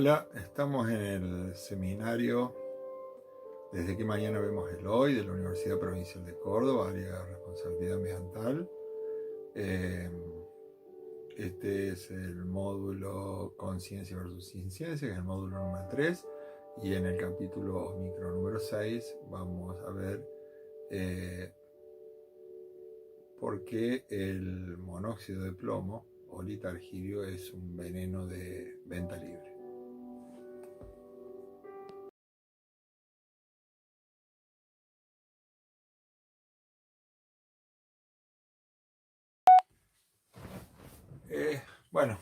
Hola, estamos en el seminario Desde que mañana vemos el hoy de la Universidad Provincial de Córdoba, área de responsabilidad ambiental. Este es el módulo Conciencia versus Inciencia, que es el módulo número 3, y en el capítulo micro número 6 vamos a ver por qué el monóxido de plomo o litargirio es un veneno de venta libre. Bueno,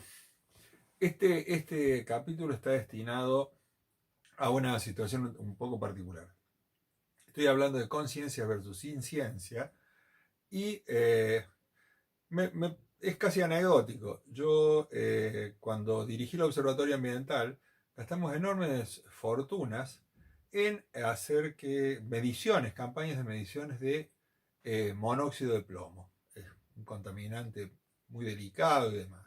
este capítulo está destinado a una situación un poco particular. Estoy hablando de conciencia versus inciencia y es casi anecdótico. Yo, cuando dirigí el Observatorio Ambiental, gastamos enormes fortunas en hacer campañas de mediciones de monóxido de plomo. Es un contaminante muy delicado y demás.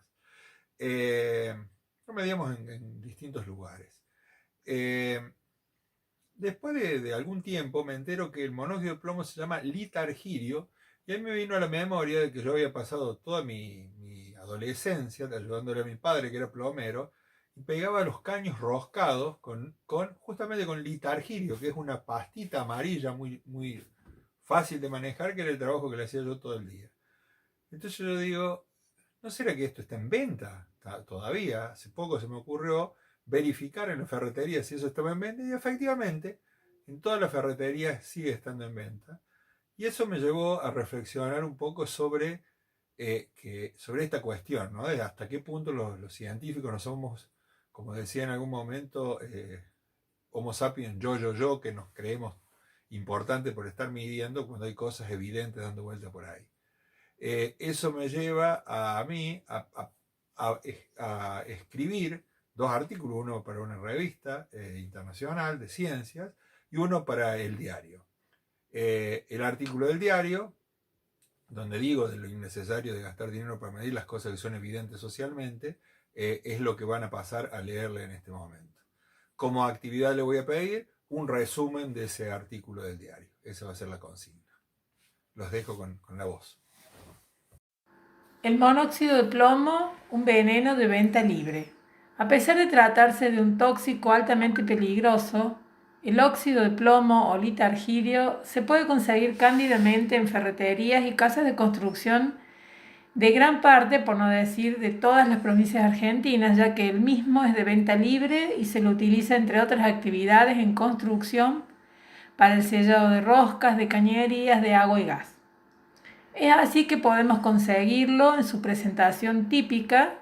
Lo medíamos en distintos lugares. Después de algún tiempo me entero que el monóxido de plomo se llama litargirio, y ahí me vino a la memoria de que yo había pasado toda mi adolescencia ayudándole a mi padre, que era plomero, y pegaba los caños roscados justamente con litargirio, que es una pastita amarilla muy fácil de manejar, que era el trabajo que le hacía yo todo el día. Entonces yo digo, ¿no será que esto está en venta todavía? Hace poco se me ocurrió verificar en la ferretería si eso estaba en venta, y efectivamente en todas las ferreterías sigue estando en venta. Y eso me llevó a reflexionar un poco sobre esta cuestión, ¿no? De hasta qué punto los científicos no somos, como decía en algún momento, Homo sapiens yo, que nos creemos importantes por estar midiendo cuando hay cosas evidentes dando vuelta por ahí. Eso me lleva a mí a escribir dos artículos, uno para una revista internacional de ciencias y uno para el diario. El artículo del diario, donde digo de lo innecesario de gastar dinero para medir las cosas que son evidentes socialmente, es lo que van a pasar a leerle en este momento. Como actividad le voy a pedir un resumen de ese artículo del diario. Esa va a ser la consigna. Los dejo con la voz. El monóxido de plomo, un veneno de venta libre. A pesar de tratarse de un tóxico altamente peligroso, el óxido de plomo o litargirio se puede conseguir cándidamente en ferreterías y casas de construcción de gran parte, por no decir de todas las provincias argentinas, ya que el mismo es de venta libre y se lo utiliza entre otras actividades en construcción para el sellado de roscas, de cañerías, de agua y gas. Es así que podemos conseguirlo en su presentación típica,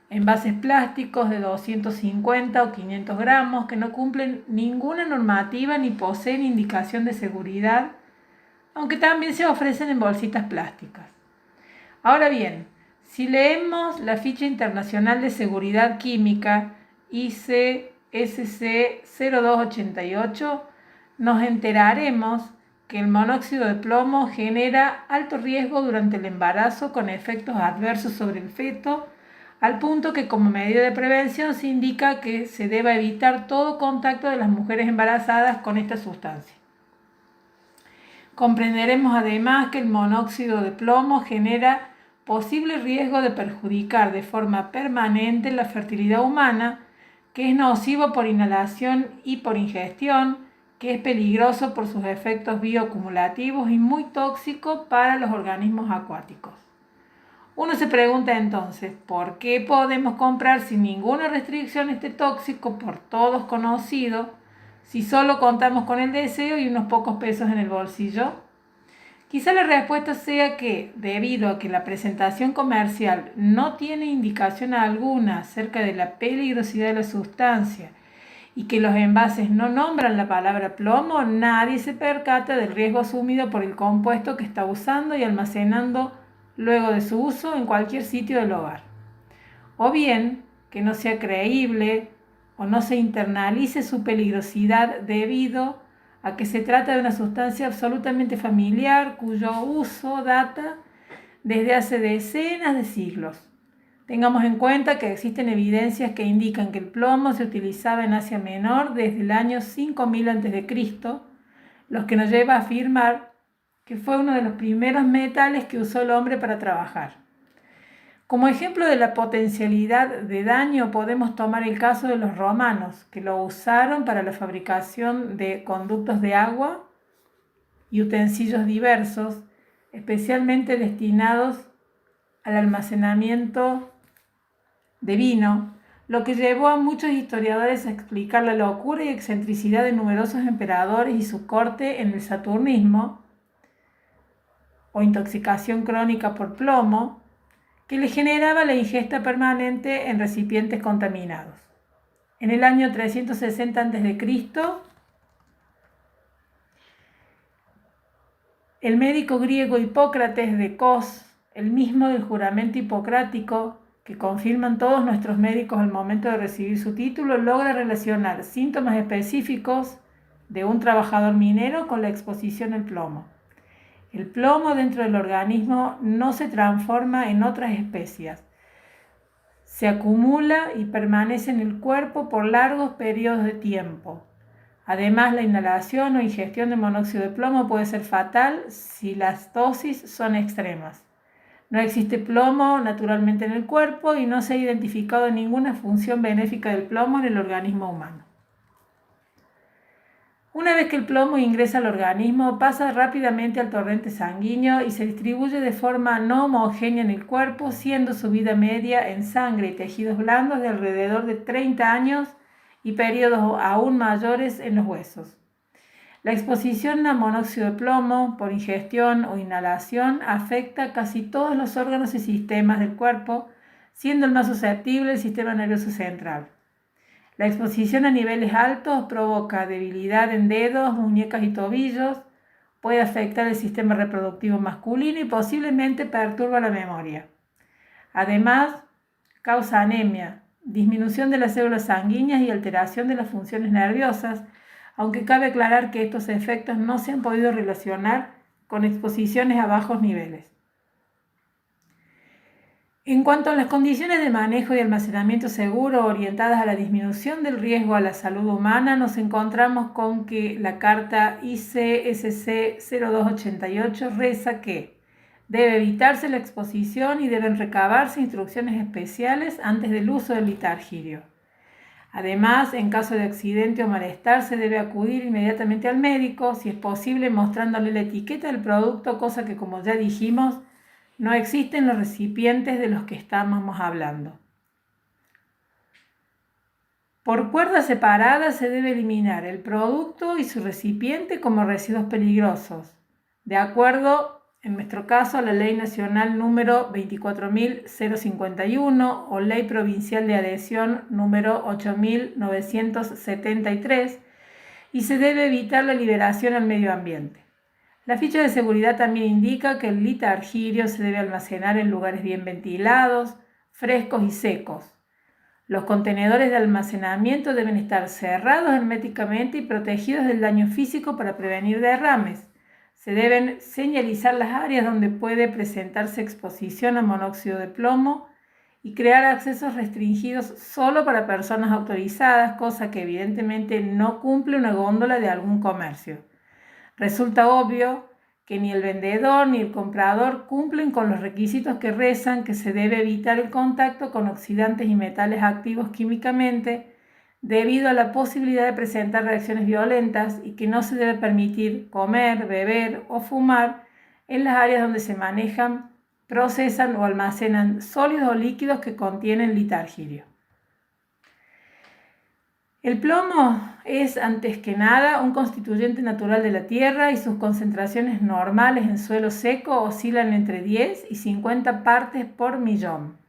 envases plásticos de 250 o 500 gramos que no cumplen ninguna normativa ni poseen indicación de seguridad, aunque también se ofrecen en bolsitas plásticas. Ahora bien, si leemos la Ficha Internacional de Seguridad Química ICSC 0288, nos enteraremos que el monóxido de plomo genera alto riesgo durante el embarazo con efectos adversos sobre el feto, al punto que como medida de prevención se indica que se debe evitar todo contacto de las mujeres embarazadas con esta sustancia. Comprenderemos además que el monóxido de plomo genera posible riesgo de perjudicar de forma permanente la fertilidad humana, que es nocivo por inhalación y por ingestión, que es peligroso por sus efectos bioacumulativos y muy tóxico para los organismos acuáticos. Uno se pregunta entonces, ¿por qué podemos comprar sin ninguna restricción este tóxico por todos conocido si solo contamos con el deseo y unos pocos pesos en el bolsillo? Quizá la respuesta sea que, debido a que la presentación comercial no tiene indicación alguna acerca de la peligrosidad de la sustancia y que los envases no nombran la palabra plomo, nadie se percata del riesgo asumido por el compuesto que está usando y almacenando luego de su uso en cualquier sitio del hogar. O bien, que no sea creíble o no se internalice su peligrosidad debido a que se trata de una sustancia absolutamente familiar cuyo uso data desde hace decenas de siglos. Tengamos en cuenta que existen evidencias que indican que el plomo se utilizaba en Asia Menor desde el año 5000 a.C., lo que nos lleva a afirmar que fue uno de los primeros metales que usó el hombre para trabajar. Como ejemplo de la potencialidad de daño podemos tomar el caso de los romanos, que lo usaron para la fabricación de conductos de agua y utensilios diversos, especialmente destinados al almacenamiento de vino, lo que llevó a muchos historiadores a explicar la locura y excentricidad de numerosos emperadores y su corte en el saturnismo o intoxicación crónica por plomo, que le generaba la ingesta permanente en recipientes contaminados. En el año 360 a.C., el médico griego Hipócrates de Cos, el mismo del juramento hipocrático que confirman todos nuestros médicos al momento de recibir su título, logra relacionar síntomas específicos de un trabajador minero con la exposición al plomo. El plomo dentro del organismo no se transforma en otras especias. Se acumula y permanece en el cuerpo por largos periodos de tiempo. Además, la inhalación o ingestión de monóxido de plomo puede ser fatal si las dosis son extremas. No existe plomo naturalmente en el cuerpo y no se ha identificado ninguna función benéfica del plomo en el organismo humano. Una vez que el plomo ingresa al organismo, pasa rápidamente al torrente sanguíneo y se distribuye de forma no homogénea en el cuerpo, siendo su vida media en sangre y tejidos blandos de alrededor de 30 años y periodos aún mayores en los huesos. La exposición a monóxido de plomo por ingestión o inhalación afecta a casi todos los órganos y sistemas del cuerpo, siendo el más susceptible el sistema nervioso central. La exposición a niveles altos provoca debilidad en dedos, muñecas y tobillos, puede afectar el sistema reproductivo masculino y posiblemente perturba la memoria. Además, causa anemia, disminución de las células sanguíneas y alteración de las funciones nerviosas, aunque cabe aclarar que estos efectos no se han podido relacionar con exposiciones a bajos niveles. En cuanto a las condiciones de manejo y almacenamiento seguro orientadas a la disminución del riesgo a la salud humana, nos encontramos con que la carta ICSC 0288 reza que debe evitarse la exposición y deben recabarse instrucciones especiales antes del uso del litargirio. Además, en caso de accidente o malestar, se debe acudir inmediatamente al médico, si es posible mostrándole la etiqueta del producto, cosa que, como ya dijimos, no existen los recipientes de los que estamos hablando. Por cuerdas separadas se debe eliminar el producto y su recipiente como residuos peligrosos, de acuerdo, en nuestro caso, a la Ley Nacional número 24.051 o Ley Provincial de Adhesión número 8.973, y se debe evitar la liberación al medio ambiente. La ficha de seguridad también indica que el litargirio se debe almacenar en lugares bien ventilados, frescos y secos. Los contenedores de almacenamiento deben estar cerrados herméticamente y protegidos del daño físico para prevenir derrames. Se deben señalizar las áreas donde puede presentarse exposición a monóxido de plomo y crear accesos restringidos solo para personas autorizadas, cosa que evidentemente no cumple una góndola de algún comercio. Resulta obvio que ni el vendedor ni el comprador cumplen con los requisitos que rezan que se debe evitar el contacto con oxidantes y metales activos químicamente debido a la posibilidad de presentar reacciones violentas y que no se debe permitir comer, beber o fumar en las áreas donde se manejan, procesan o almacenan sólidos o líquidos que contienen litargirio. El plomo es, antes que nada, un constituyente natural de la Tierra y sus concentraciones normales en suelo seco oscilan entre 10 y 50 partes por millón.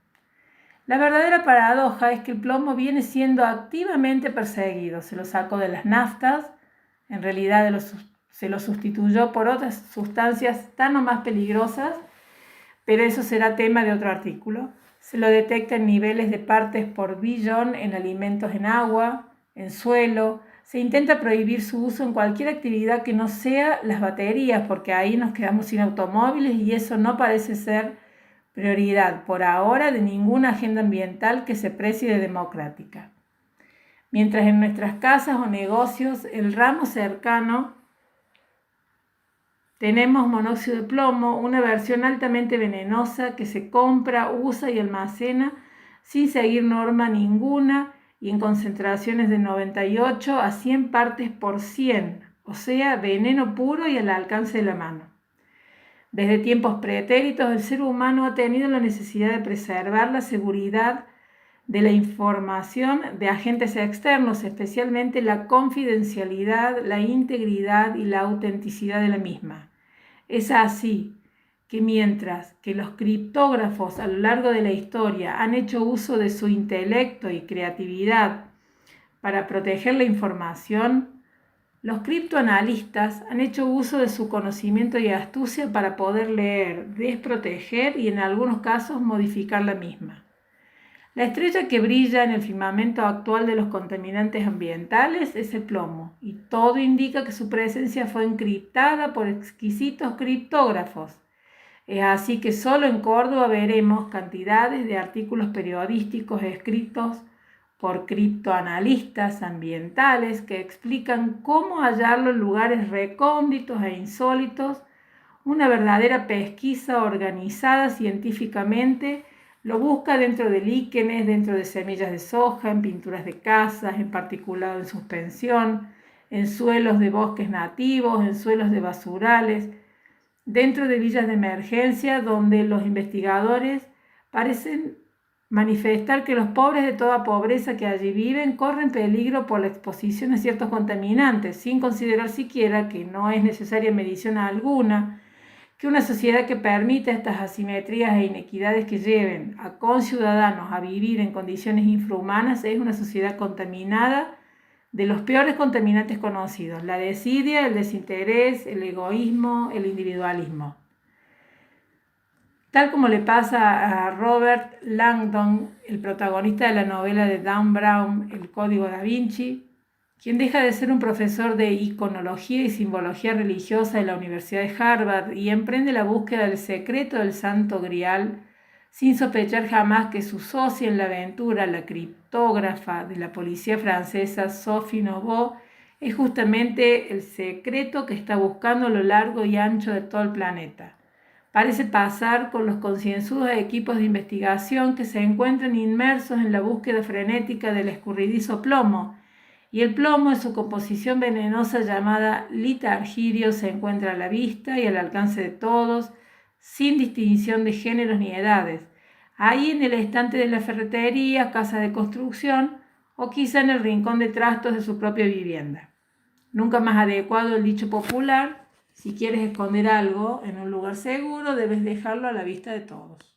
La verdadera paradoja es que el plomo viene siendo activamente perseguido. Se lo sacó de las naftas, en realidad se lo sustituyó por otras sustancias tan o más peligrosas, pero eso será tema de otro artículo. Se lo detecta en niveles de partes por billón en alimentos, en agua, en suelo. Se intenta prohibir su uso en cualquier actividad que no sea las baterías, porque ahí nos quedamos sin automóviles y eso no parece ser prioridad por ahora de ninguna agenda ambiental que se precie de democrática. Mientras en nuestras casas o negocios, el ramo cercano, tenemos monóxido de plomo, una versión altamente venenosa que se compra, usa y almacena sin seguir norma ninguna y en concentraciones de 98 a 100 partes por 100, o sea, veneno puro y al alcance de la mano. Desde tiempos pretéritos, el ser humano ha tenido la necesidad de preservar la seguridad de la información de agentes externos, especialmente la confidencialidad, la integridad y la autenticidad de la misma. Es así que mientras que los criptógrafos a lo largo de la historia han hecho uso de su intelecto y creatividad para proteger la información, los criptoanalistas han hecho uso de su conocimiento y astucia para poder leer, desproteger y en algunos casos modificar la misma. La estrella que brilla en el firmamento actual de los contaminantes ambientales es el plomo, y todo indica que su presencia fue encriptada por exquisitos criptógrafos. Es así que solo en Córdoba veremos cantidades de artículos periodísticos escritos por criptoanalistas ambientales que explican cómo hallarlo en lugares recónditos e insólitos, una verdadera pesquisa organizada científicamente. Lo busca dentro de líquenes, dentro de semillas de soja, en pinturas de casas, en particulado en suspensión, en suelos de bosques nativos, en suelos de basurales, dentro de villas de emergencia donde los investigadores parecen manifestar que los pobres de toda pobreza que allí viven corren peligro por la exposición a ciertos contaminantes, sin considerar siquiera que no es necesaria medición alguna, que una sociedad que permita estas asimetrías e inequidades que lleven a conciudadanos a vivir en condiciones infrahumanas es una sociedad contaminada de los peores contaminantes conocidos: la desidia, el desinterés, el egoísmo, el individualismo. Tal como le pasa a Robert Langdon, el protagonista de la novela de Dan Brown, El Código Da Vinci, quien deja de ser un profesor de iconología y simbología religiosa de la Universidad de Harvard y emprende la búsqueda del secreto del Santo Grial, sin sospechar jamás que su socia en la aventura, la criptógrafa de la policía francesa Sophie Noveau, es justamente el secreto que está buscando a lo largo y ancho de todo el planeta. Parece pasar con los concienzudos equipos de investigación que se encuentran inmersos en la búsqueda frenética del escurridizo plomo, y el plomo en su composición venenosa llamada litargirio se encuentra a la vista y al alcance de todos, sin distinción de géneros ni edades, ahí en el estante de la ferretería, casa de construcción o quizá en el rincón de trastos de su propia vivienda. Nunca más adecuado el dicho popular: si quieres esconder algo en un lugar seguro, debes dejarlo a la vista de todos.